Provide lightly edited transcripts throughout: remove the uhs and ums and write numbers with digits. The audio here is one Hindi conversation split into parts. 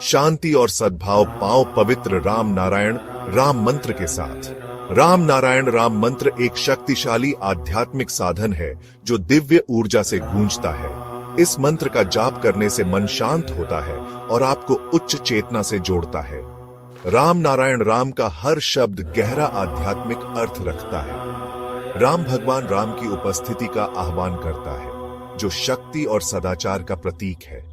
शांति और सद्भाव पाओ पवित्र राम नारायण राम मंत्र के साथ। राम नारायण राम मंत्र एक शक्तिशाली आध्यात्मिक साधन है जो दिव्य ऊर्जा से गूंजता है। इस मंत्र का जाप करने से मन शांत होता है और आपको उच्च चेतना से जोड़ता है। राम नारायण राम का हर शब्द गहरा आध्यात्मिक अर्थ रखता है। राम भगवान राम की उपस्थिति का आह्वान करता है, जो शक्ति और सदाचार का प्रतीक है।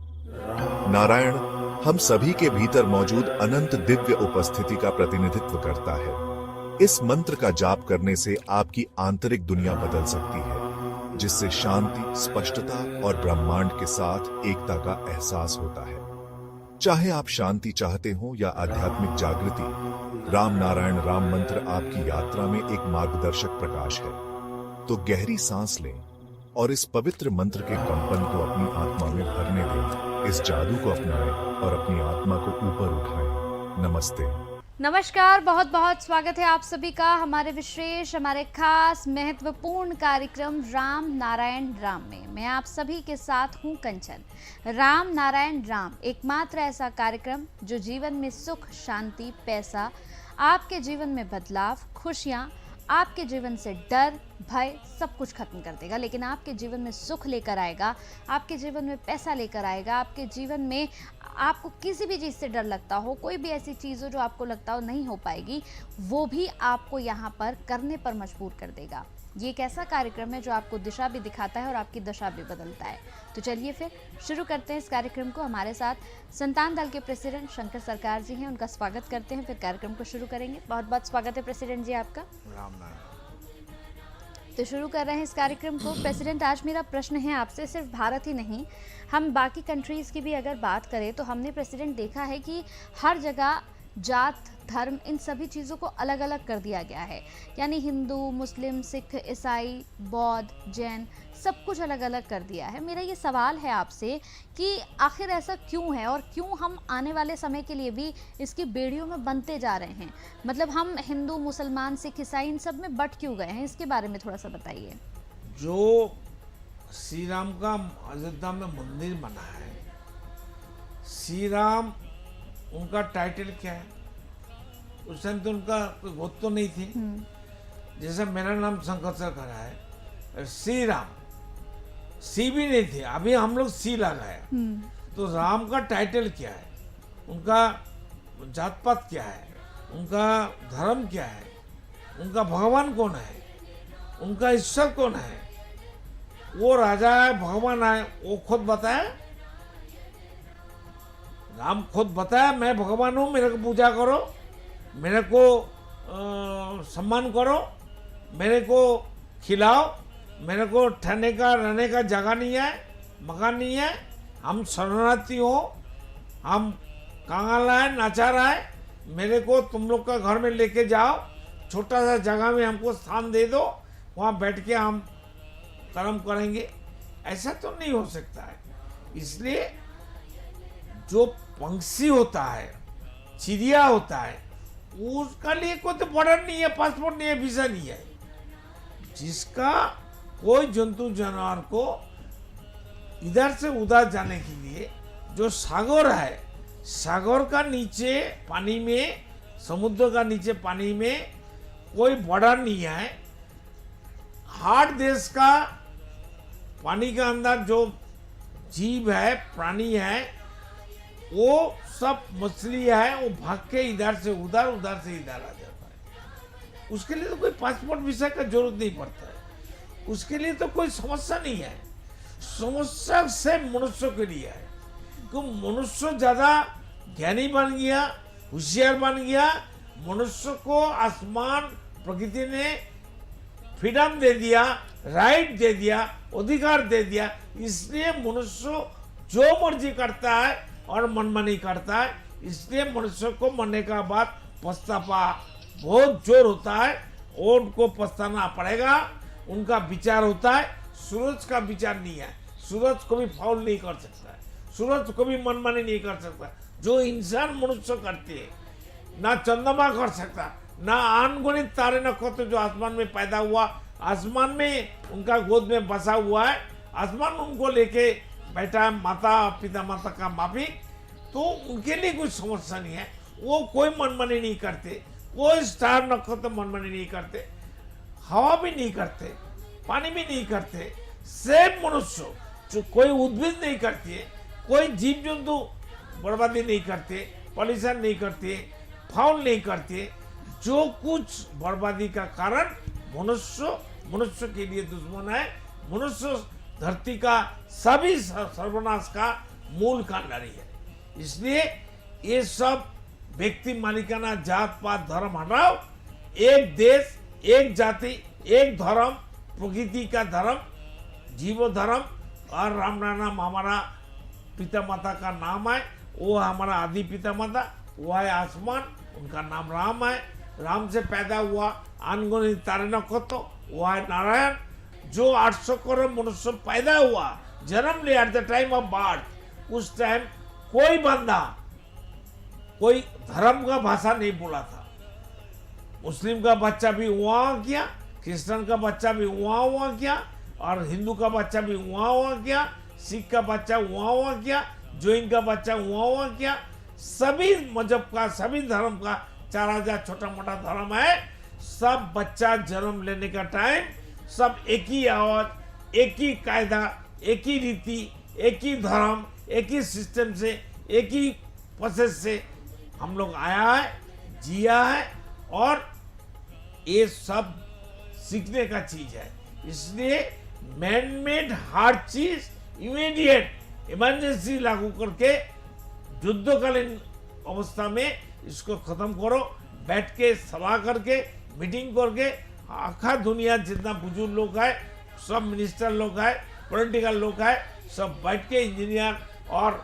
नारायण हम सभी के भीतर मौजूद अनंत दिव्य उपस्थिति का प्रतिनिधित्व करता है। इस मंत्र का जाप करने से आपकी आंतरिक दुनिया बदल सकती है, जिससे शांति, स्पष्टता और ब्रह्मांड के साथ एकता का एहसास होता है। चाहे आप शांति चाहते हो या आध्यात्मिक जागृति, राम नारायण राम मंत्र आपकी यात्रा में एक मार्गदर्शक प्रकाश है। तो गहरी सांस लें और इस पवित्र मंत्र के कंपन को अपनी आत्मा में भरने दें। इस जादू को अपनाएं और अपनी आत्मा को ऊपर उठाएं। नमस्ते। नमस्कार, बहुत बहुत स्वागत है आप सभी का हमारे विशेष, हमारे खास महत्वपूर्ण कार्यक्रम राम नारायण राम में। मैं आप सभी के साथ हूं कंचन। राम नारायण राम एकमात्र ऐसा कार्यक्रम जो जीवन में सुख, शांति, पैसा, आपके जीवन में बदलाव, खुशियां, आपके जीवन से डर, भय सब कुछ खत्म कर देगा, लेकिन आपके जीवन में सुख लेकर आएगा, आपके जीवन में पैसा लेकर आएगा। आपके जीवन में आपको किसी भी चीज़ से डर लगता हो, कोई भी ऐसी चीज़ हो जो आपको लगता हो नहीं हो पाएगी, वो भी आपको यहाँ पर करने पर मजबूर कर देगा। ये एक ऐसा कार्यक्रम है जो आपको दिशा भी दिखाता है और आपकी दशा भी बदलता है। तो चलिए फिर शुरू करते हैं इस कार्यक्रम को। हमारे साथ संतान दल के प्रेसिडेंट शंकर सरकार जी हैं, उनका स्वागत करते हैं, फिर कार्यक्रम को शुरू करेंगे। बहुत बहुत स्वागत है प्रेसिडेंट जी आपका। राम नारायण। तो शुरू कर रहे हैं इस कार्यक्रम को। प्रेसिडेंट, आज मेरा प्रश्न है आपसे, सिर्फ भारत ही नहीं, हम बाकी कंट्रीज़ की भी अगर बात करें तो हमने प्रेसिडेंट देखा है कि हर जगह जात, धर्म, इन सभी चीज़ों को अलग अलग कर दिया गया है। यानी हिंदू, मुस्लिम, सिख, ईसाई, बौद्ध, जैन सब कुछ अलग अलग कर दिया है। मेरा ये सवाल है आपसे कि आखिर ऐसा क्यों है और क्यों हम आने वाले समय के लिए भी इसकी बेड़ियों में बनते जा रहे हैं? मतलब हम हिंदू, मुसलमान, सिख, ईसाई इन सब में बट क्यों गए हैं? इसके बारे में थोड़ा सा बताइए। जो श्री राम का अयोध्या में मंदिर बना है, श्री राम उनका टाइटल क्या है? उस टाइम तो उनका कोई गोद तो नहीं थी। जैसे मेरा नाम शंकर सरकार है, श्री राम, सी भी नहीं थे, अभी हम लोग सी लगाया। तो राम का टाइटल क्या है, उनका जात पात क्या है, उनका धर्म क्या है, उनका भगवान कौन है, उनका ईश्वर कौन है, वो राजा है, भगवान है, वो खुद बताया। राम खुद बताया, मैं भगवान हूँ, मेरे को पूजा करो, मेरे को सम्मान करो, मेरे को खिलाओ, मेरे को ठहरने का रहने का जगह नहीं है, मकान नहीं है, हम शरणार्थी हो, हम कांगाल है, नाचार है, मेरे को तुम लोग का घर में लेके जाओ, छोटा सा जगह में हमको स्थान दे दो, वहाँ बैठ के हम कर्म करेंगे। ऐसा तो नहीं हो सकता है। इसलिए जो पंक्षी होता है, चिड़िया होता है, उसका लिए कोई तो बॉर्डर नहीं है, पासपोर्ट नहीं है, वीजा नहीं है। जिसका कोई जंतु जानवर को इधर से उधर जाने के लिए जो सागर है, सागर का नीचे पानी में, समुद्र का नीचे पानी में कोई बॉर्डर नहीं है। हर देश का पानी के अंदर जो जीव है, प्राणी है, वो सब मछली है, वो भाग के इधर से उधर, उधर से इधर आ जाता है। उसके लिए तो कोई पासपोर्ट वीजा का जरूरत नहीं पड़ता है, उसके लिए तो कोई समस्या नहीं है। समस्या से मनुष्य के लिए है, क्योंकि मनुष्य ज्यादा ज्ञानी बन गया, होशियार बन गया। मनुष्य को आसमान, प्रकृति ने फ्रीडम दे दिया, राइट दे दिया, अधिकार दे दिया। इसलिए मनुष्य जो मर्जी करता है और मनमानी करता है। इसलिए मनुष्य को मरने का बाद पछतावा बहुत जोर होता है और उनको पछताना पड़ेगा। उनका विचार होता है, सूरज का विचार नहीं है। सूरज कभी फाउल नहीं कर सकता है, सूरज कभी मनमानी नहीं कर सकता। जो इंसान मनुष्य करते हैं, ना चंद्रमा कर सकता, ना अनगिनत तारे नक्षत्र जो आसमान में पैदा हुआ, आसमान में उनका गोद में बसा हुआ है, आसमान उनको लेके बैठा है, माता पिता माता का माफिक। तो उनके लिए कोई समस्या नहीं है। वो कोई मनमानी नहीं करते, कोई स्टार नक्षत्र मनमानी नहीं करते, हवा भी नहीं करते, पानी भी नहीं करते। सेम मनुष्य जो कोई उद्भिद नहीं करती है, कोई जीव जंतु बर्बादी नहीं करते, पॉल्यूशन नहीं करते, फाउल नहीं करते। जो कुछ बर्बादी का कारण मनुष्य के लिए दुश्मन है। मनुष्य धरती का सभी सर्वनाश का मूल कांडारी है। इसलिए ये सब व्यक्ति मालिकाना जात पात धर्म हटाओ, एक देश, एक जाति, एक धर्म, प्रकृति का धर्म, जीव धर्म। और राम नाम हमारा पिता माता का नाम है, वो हमारा आदि पिता माता, वो है आसमान, उनका नाम राम है। राम से पैदा हुआ अनगिनत तारे नक्षत्र, वो है नारायण। जो 800 करोड़ मनुष्य पैदा हुआ, जन्म लिया at the time of birth, उस टाइम कोई बंदा कोई धर्म का भाषा नहीं बोला था। मुस्लिम का बच्चा भी वहाँ किया, क्रिश्चियन का बच्चा भी वहाँ किया, और हिंदू का बच्चा भी वहाँ किया, सिख का बच्चा वहाँ किया, जैन का बच्चा वहाँ किया। सभी मजहब का, सभी धर्म का 4000 छोटा मोटा धर्म है। सब बच्चा जन्म लेने का टाइम सब एक ही आवाज, एक ही कायदा, एक ही रीति, एक ही धर्म, एक ही सिस्टम से, एक ही प्रोसेस से हम लोग आया है, जिया है। और ये सब सीखने का चीज है। इसलिए मैन मेड हर चीज इमीडिएट इमरजेंसी लागू करके युद्धकालीन अवस्था में इसको खत्म करो। बैठ के सलाह करके, मीटिंग करके, आखा दुनिया जितना बुजुर्ग लोग है, सब मिनिस्टर लोग है, पॉलिटिकल लोग है, सब बैठ के, इंजीनियर और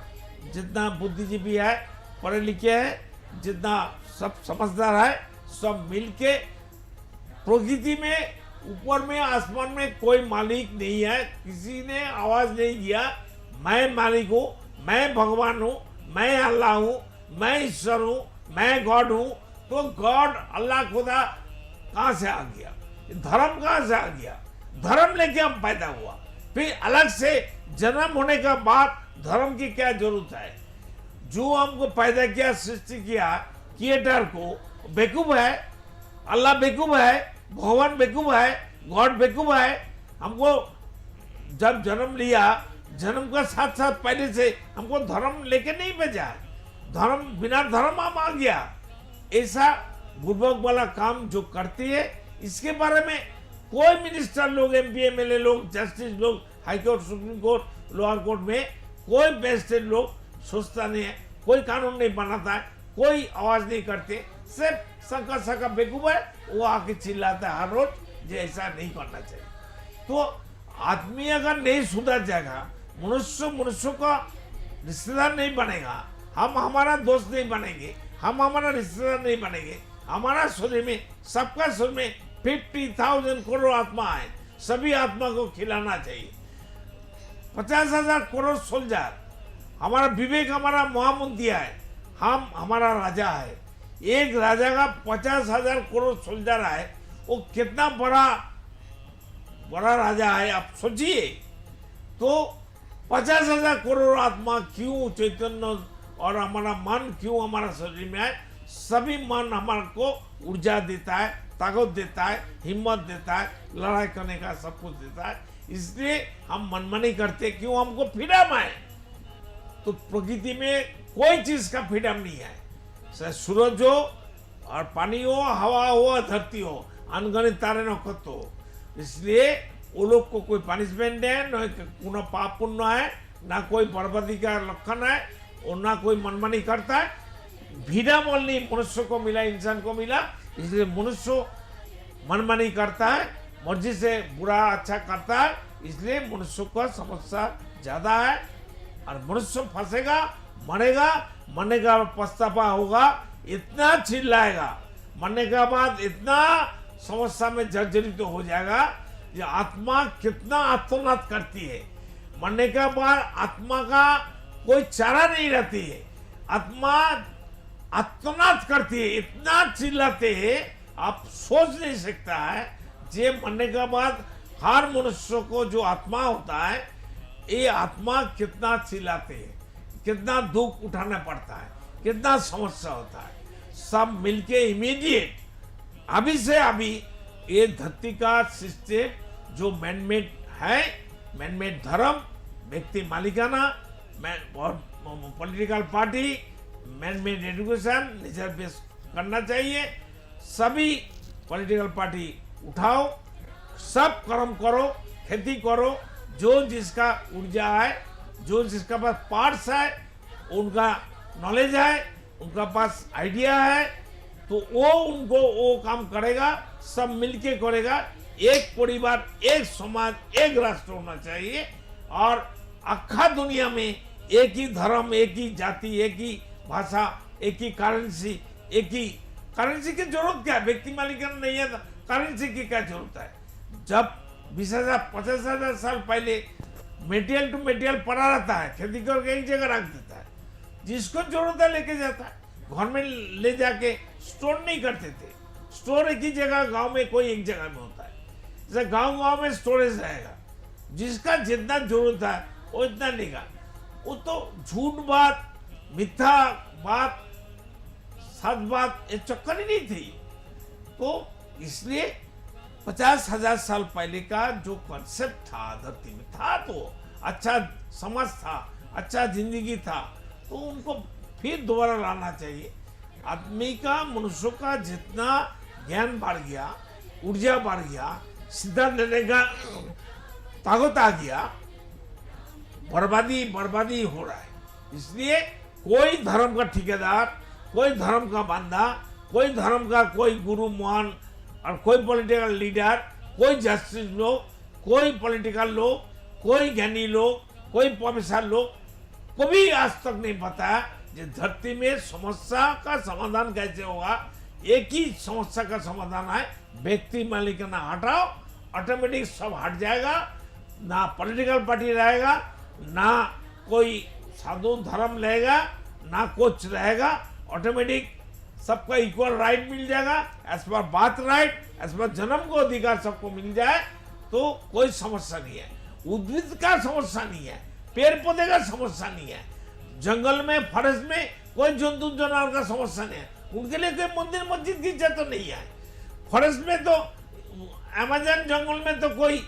जितना बुद्धिजीवी है, पढ़े लिखे हैं, जितना सब समझदार है, सब मिलके प्रकृति में, ऊपर में, आसमान में कोई मालिक नहीं है। किसी ने आवाज नहीं दिया मैं मालिक हूँ, मैं भगवान हूँ, मैं अल्लाह हूँ, मैं ईश्वर हूँ, मैं गॉड हूँ। तो गॉड, अल्लाह, खुदा कहाँ से आ गया? धर्म कहाँ से आ गया? धर्म लेके हम पैदा हुआ, फिर अलग से जन्म होने का बाद धर्म की क्या जरूरत है? जो हमको पैदा किया, सृष्टि किया, क्रिएटर को बेवकूफ है, अल्लाह बेवकूफ है, भगवान बेवकूफ है, गॉड बेवकूफ है। हमको जब जन्म लिया, जन्म का साथ साथ पहले से हमको धर्म लेके नहीं भेजा है। धर्म, बिना धर्म हम आ गया। ऐसा बुर्बक वाला काम जो करती है, इसके बारे में कोई मिनिस्टर लोग, MP MLA लोग, जस्टिस लोग, high court, supreme court, lower court में कोई मैजिस्ट्रेट लोग सोचता नहीं है, कोई कानून नहीं बनाता है, कोई आवाज नहीं करते। सिर्फ सका बेवकूफ है, वो आके चिल्लाता है हर रोज, जो ऐसा नहीं करना चाहिए। तो आदमी अगर नहीं सुधर जाएगा, मनुष्य का रिश्तेदार नहीं बनेगा, हम हमारा दोस्त नहीं बनेंगे, हम हमारा रिश्तेदार नहीं बनेंगे। हमारा शरीर में, सबका शरीर में 50,000 करोड़ आत्मा है, सभी आत्मा को खिलाना चाहिए। 50,000 करोड़ सोल्जर, हमारा विवेक हमारा महामुंदिया है, हम हमारा राजा है। एक राजा का 50,000 करोड़ सोल्जर है, वो कितना बड़ा राजा है, आप सोचिए। तो 50,000 करोड़ आत्मा क्यों चैतन्य और हमारा मन क्यों हमारा शरीर में है? सभी मन हमारे को ऊर्जा देता है, ताकत देता है, हिम्मत देता है, लड़ाई करने का सब कुछ देता है। इसलिए हम मनमानी करते, क्यों? हमको फ्रीडम है। तो प्रकृति में कोई चीज का फ्रीडम नहीं है। चाहे सूरज हो और पानी हो, हवा हो, धरती हो, अनगिनत तारे नक्षत्र हो। इसलिए वो लोग को कोई पनिशमेंट है, न पाप पुण्य है, ना कोई बर्बादी का लक्षण है, और ना कोई मनमानी करता है। फ्रीडम ओनली मनुष्य को मिला, इंसान को मिला। इसलिए मनुष्य मनमानी करता है, मर्जी से बुरा अच्छा करता है। इसलिए मनुष्य का समस्या ज्यादा है, और मनुष्य फंसेगा, मरेगा, मरने का पछतावा होगा, इतना चिल्लाएगा, मरने के बाद इतना समस्या में जर्जरित तो हो जाएगा। ये आत्मा कितना आत्मनाद करती है, मरने के बाद आत्मा का कोई चारा नहीं रहती है, आत्मा आत्मनाद करती है, इतना चिल्लाते हैं, आप सोच नहीं सकता है। जे मरने के बाद हर मनुष्य को जो आत्मा होता है, ये आत्मा कितना चिल्लाते हैं, कितना दुख उठाना पड़ता है, कितना समस्या होता है। सब मिलके इमीडिएट अभी से अभी ये धरती का सिस्टम जो मैनमेड है, मैनमेड धर्म, व्यक्ति मालिकाना और political party, manmade education nature base करना चाहिए। सभी पॉलिटिकल पार्टी उठाओ, सब कर्म करो, खेती करो, जो जिसका ऊर्जा है, जो जिसका पास पार्ट्स है, उनका नॉलेज है, उनका पास आइडिया है, तो वो उनको वो काम करेगा, सब मिलके करेगा। एक परिवार, एक समाज, एक राष्ट्र होना चाहिए और अखा दुनिया में एक ही धर्म, एक ही जाति, एक ही भाषा, एक ही करेंसी, एक ही करेंसी की जरूरत क्या है? व्यक्ति मालिकाना नहीं है, करेंसी की क्या जरूरत है? जब 20,000 50,000 साल पहले मेटेरियल टू मेटेरियल पड़ा रहता है, खेती करके एक जगह रख देता है, जिसको जरूरत है लेके जाता है। घर में ले जाके स्टोर नहीं करते थे, स्टोर एक ही जगह, गांव में कोई एक जगह में होता है। जैसे गांव में स्टोरेज रहेगा, जिसका जितना जरूरत है वो इतना लेगा। वो तो झूठ बात, मिथ्या बात, सच बात, ये चक्कर ही नहीं थी। तो इसलिए 50,000 साल पहले का जो कॉन्सेप्ट था धरती में था, तो अच्छा समाज था, अच्छा जिंदगी था, तो उनको फिर दोबारा लाना चाहिए। आदमी का, मनुष्य का जितना ज्ञान बढ़ गया, ऊर्जा बढ़ गया, सिद्धांत लेने का ताकत आ गया, बर्बादी हो रहा है। इसलिए कोई धर्म का ठेकेदार, कोई धर्म का बंदा, कोई धर्म का कोई गुरु महान और कोई पॉलिटिकल लीडर, कोई जस्टिस लोग, कोई पॉलिटिकल लोग, कोई ज्ञानी लोग, कोई प्रोफेसर लोग को भी आज तक नहीं पता कि धरती में समस्या का समाधान कैसे होगा। एक ही समस्या का समाधान है, व्यक्ति मालिकाना हटाओ, ऑटोमेटिक सब हट जाएगा। ना पॉलिटिकल पार्टी रहेगा, ना कोई साधु धर्म रहेगा, ना कुछ रहेगा। ऑटोमेटिक सबका इक्वल राइट मिल जाएगा, एज पर बात राइट, एज पर जन्म को अधिकार सबको मिल जाए, तो कोई समस्या नहीं है। उद्भिद का समस्या नहीं है, पेड़ पौधे का समस्या नहीं है, जंगल में, फॉरेस्ट में कोई जंतु जानवर का समस्या नहीं है। उनके लिए कोई मंदिर मस्जिद की इज्जत तो नहीं है। फॉरेस्ट में तो, अमेज़न जंगल में तो कोई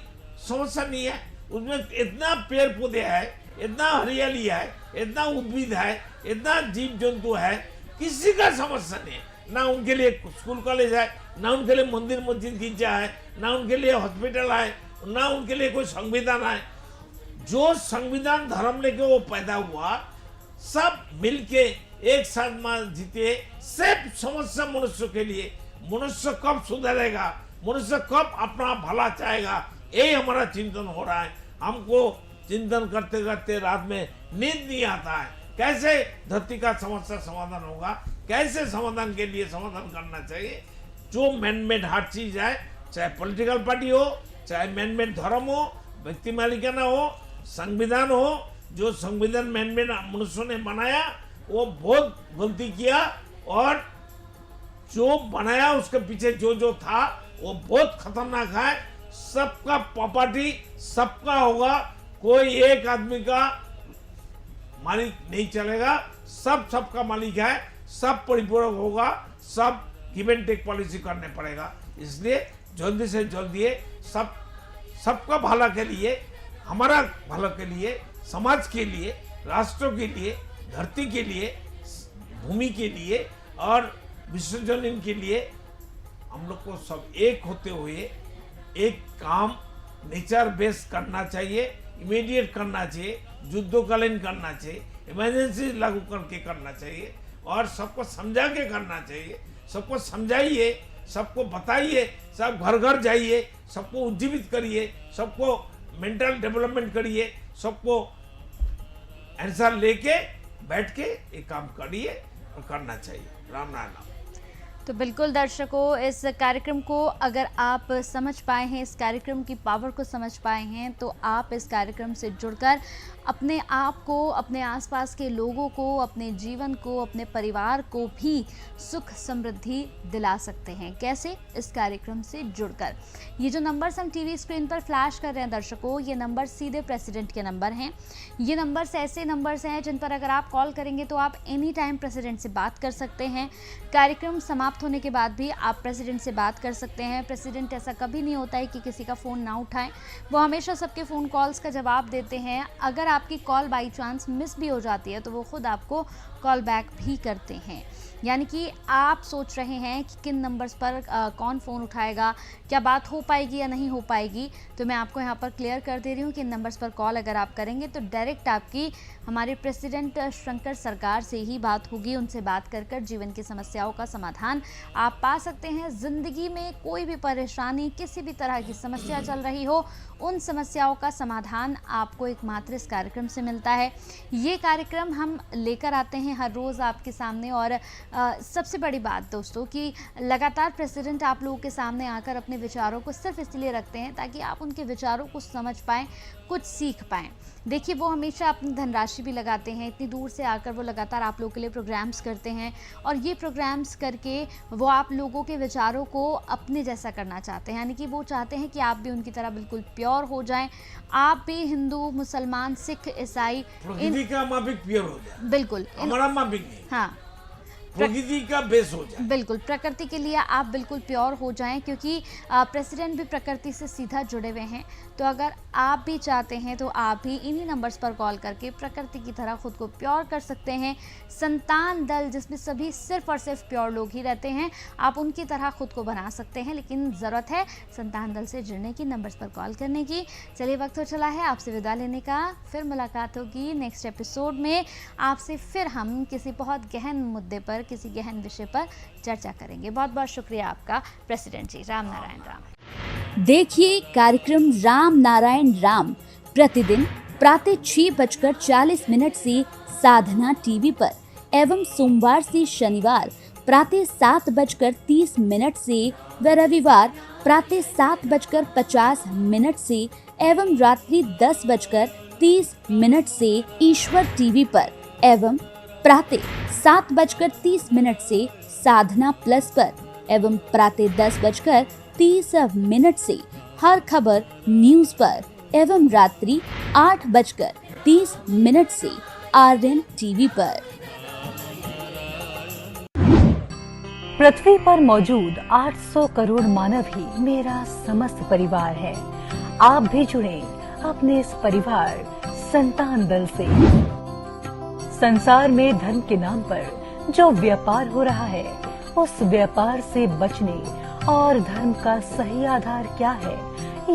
समस्या नहीं है, उसमें इतना पेड़ पौधे है, इतना हरियाली है, इतना उद्भिद है, इतना जीव जंतु है, किसी का समस्या नहीं है। ना उनके लिए स्कूल कॉलेज है, ना उनके लिए मंदिर मस्जिद की इज्जत है, ना उनके लिए हॉस्पिटल है, ना उनके लिए कोई संविधान है। जो संविधान धर्म लेके वो पैदा हुआ, सब मिलके एक साथ में जीते। सिर्फ समस्या मनुष्य के लिए, मनुष्य कब सुधरेगा, मनुष्य कब अपना भला चाहेगा, यही हमारा चिंतन हो रहा है। हमको चिंतन करते करते रात में नींद नहीं आता है। कैसे धरती का समस्या समाधान होगा, कैसे समाधान के लिए समाधान करना चाहिए। जो मैनमेड हर चीज है, चाहे पॉलिटिकल पार्टी हो, चाहे मैनमेड धर्म हो, व्यक्ति मालिकाना हो, संविधान हो, जो संविधान मैनमेड मनुष्यों ने बनाया वो बहुत गलती किया, और जो बनाया उसके पीछे जो जो था वो बहुत खतरनाक है। सबका प्रॉपर्टी सबका होगा, कोई एक आदमी का मालिक नहीं चलेगा, सब सबका मालिक है, सब परिपूरक होगा, सब गिव एंड टेक पॉलिसी करने पड़ेगा। इसलिए जल्दी से जल्दी सबका भला के लिए, हमारा भला के लिए, समाज के लिए, राष्ट्र के लिए, धरती के लिए, भूमि के लिए और विश्वजनीन के लिए हम लोग को सब एक होते हुए एक काम नेचर बेस करना चाहिए, इमीडिएट करना चाहिए, युद्धकालीन करना चाहिए, इमरजेंसी लागू करके करना चाहिए, और सबको समझा के करना चाहिए। सबको समझाइए, सबको बताइए, सब घर घर जाइए, सबको उज्जीवित करिए, सबको मेंटल डेवलपमेंट करिए, सबको आंसर लेके बैठ के एक काम करिए और करना चाहिए। राम नाम। तो बिल्कुल दर्शकों, इस कार्यक्रम को अगर आप समझ पाए हैं, इस कार्यक्रम की पावर को समझ पाए हैं, तो आप इस कार्यक्रम से जुड़कर अपने आप को, अपने आसपास के लोगों को, अपने जीवन को, अपने परिवार को भी सुख समृद्धि दिला सकते हैं। कैसे? इस कार्यक्रम से जुड़कर। ये जो नंबर्स हम टीवी स्क्रीन पर फ्लैश कर रहे हैं दर्शकों, ये नंबर सीधे प्रेसिडेंट के नंबर हैं। ये नंबर्स ऐसे नंबर्स हैं जिन पर अगर आप कॉल करेंगे तो आप एनी टाइम प्रेसिडेंट से बात कर सकते हैं। कार्यक्रम समाप्त होने के बाद भी आप प्रेसिडेंट से बात कर सकते हैं। प्रेसिडेंट ऐसा कभी नहीं होता है कि किसी का फ़ोन ना उठाएं, वो हमेशा सबके फ़ोन कॉल्स का जवाब देते हैं। अगर आपकी कॉल बाई चांस मिस भी हो जाती है तो वो खुद आपको कॉल बैक भी करते हैं। यानी कि आप सोच रहे हैं कि किन नंबर्स पर कौन फ़ोन उठाएगा, क्या बात हो पाएगी या नहीं हो पाएगी, तो मैं आपको यहाँ पर क्लियर कर दे रही हूँ कि इन नंबर्स पर कॉल अगर आप करेंगे तो डायरेक्ट आपकी हमारे प्रेसिडेंट शंकर सरकार से ही बात होगी। उनसे बात कर जीवन की समस्याओं का समाधान आप पा सकते हैं। ज़िंदगी में कोई भी परेशानी, किसी भी तरह की समस्या चल रही हो, उन समस्याओं का समाधान आपको एकमात्र इस कार्यक्रम से मिलता है। ये कार्यक्रम हम लेकर आते हैं हर रोज़ आपके सामने। और सबसे बड़ी बात दोस्तों कि लगातार प्रेसिडेंट आप लोगों के सामने आकर अपने विचारों को सिर्फ इसलिए रखते हैं ताकि आप उनके विचारों को समझ पाएँ, कुछ सीख पाएँ। देखिए, वो हमेशा अपनी धनराशि भी लगाते हैं, इतनी दूर से आकर वो लगातार आप लोगों के लिए प्रोग्राम्स करते हैं और ये प्रोग्राम्स करके वो आप लोगों के विचारों को अपने जैसा करना चाहते हैं। यानी कि वो चाहते हैं कि आप भी उनकी तरह बिल्कुल प्योर हो जाएं, आप भी हिंदू, मुसलमान, सिख, ईसाई प्रकृति का माफिक प्योर हो जाए। बिल्कुल हमारा माफिक नहीं, हाँ, प्रकृति का बेस हो जाए। बिल्कुल प्रकृति के लिए आप बिल्कुल प्योर हो जाएं, क्योंकि प्रेसिडेंट भी प्रकृति से सीधा जुड़े हुए हैं। तो अगर आप भी चाहते हैं तो आप भी इन्हीं नंबर्स पर कॉल करके प्रकृति की तरह खुद को प्योर कर सकते हैं। संतान दल, जिसमें सभी सिर्फ और सिर्फ प्योर लोग ही रहते हैं, आप उनकी तरह खुद को बना सकते हैं। लेकिन ज़रूरत है संतान दल से जुड़ने की, नंबर्स पर कॉल करने की। चलिए, वक्त हो चला है आपसे विदा लेने का। फिर मुलाकात होगी नेक्स्ट एपिसोड में आपसे। फिर हम किसी बहुत गहन मुद्दे पर, किसी गहन विषय पर चर्चा करेंगे। बहुत बहुत शुक्रिया आपका प्रेसिडेंट जी। राम नारायण राम। देखिए कार्यक्रम राम नारायण राम प्रतिदिन प्रातः 6:40 से साधना टीवी पर एवं सोमवार से शनिवार प्रातः 7:30 से व रविवार प्रातः 7:50 से एवं रात्रि 10:30 से ईश्वर टीवी पर एवं प्रातः 7:30 से साधना प्लस पर एवं प्रातः 10:30 से हर खबर न्यूज पर एवं रात्रि 8:30 से आर्यन टीवी पर। पृथ्वी पर मौजूद 800 करोड़ मानव ही मेरा समस्त परिवार है। आप भी जुड़े अपने इस परिवार संतान दल से। संसार में धर्म के नाम पर जो व्यापार हो रहा है, उस व्यापार से बचने और धर्म का सही आधार क्या है,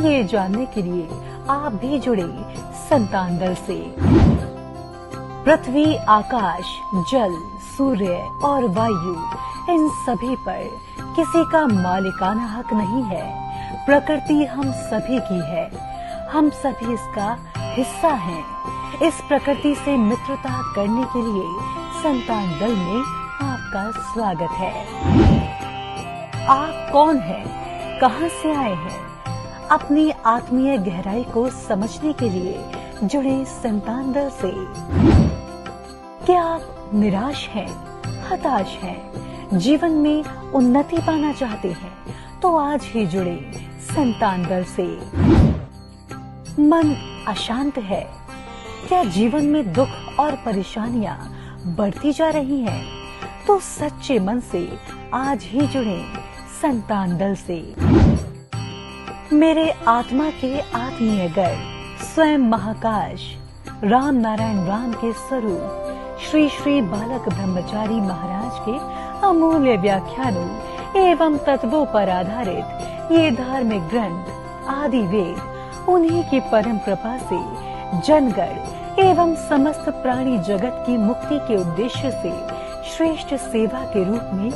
ये जानने के लिए आप भी जुड़े संतान दल से। पृथ्वी, आकाश, जल, सूर्य और वायु, इन सभी पर किसी का मालिकाना हक नहीं है। प्रकृति हम सभी की है, हम सभी इसका हिस्सा हैं। इस प्रकृति से मित्रता करने के लिए संतान दल में आपका स्वागत है। आप कौन हैं? कहां से आए हैं? अपनी आत्मीय गहराई को समझने के लिए जुड़े संतान दल से। क्या आप निराश हैं, हताश हैं, जीवन में उन्नति पाना चाहते हैं, तो आज ही जुड़े संतान दल से। मन अशांत है, क्या जीवन में दुख और परेशानियां बढ़ती जा रही हैं, तो सच्चे मन से आज ही जुड़े संतान दल से। मेरे आत्मा के आत्मीय गर्व स्वयं महाकाश राम नारायण राम के स्वरूप श्री श्री बालक ब्रह्मचारी महाराज के अमूल्य व्याख्यानों एवं तत्वों पर आधारित ये धार्मिक ग्रंथ आदि वेद उन्हीं की परम कृपा से जनगण एवं समस्त प्राणी जगत की मुक्ति के उद्देश्य से श्रेष्ठ सेवा के रूप में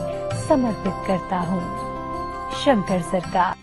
समर्पित करता हूँ। शंकर सरकार।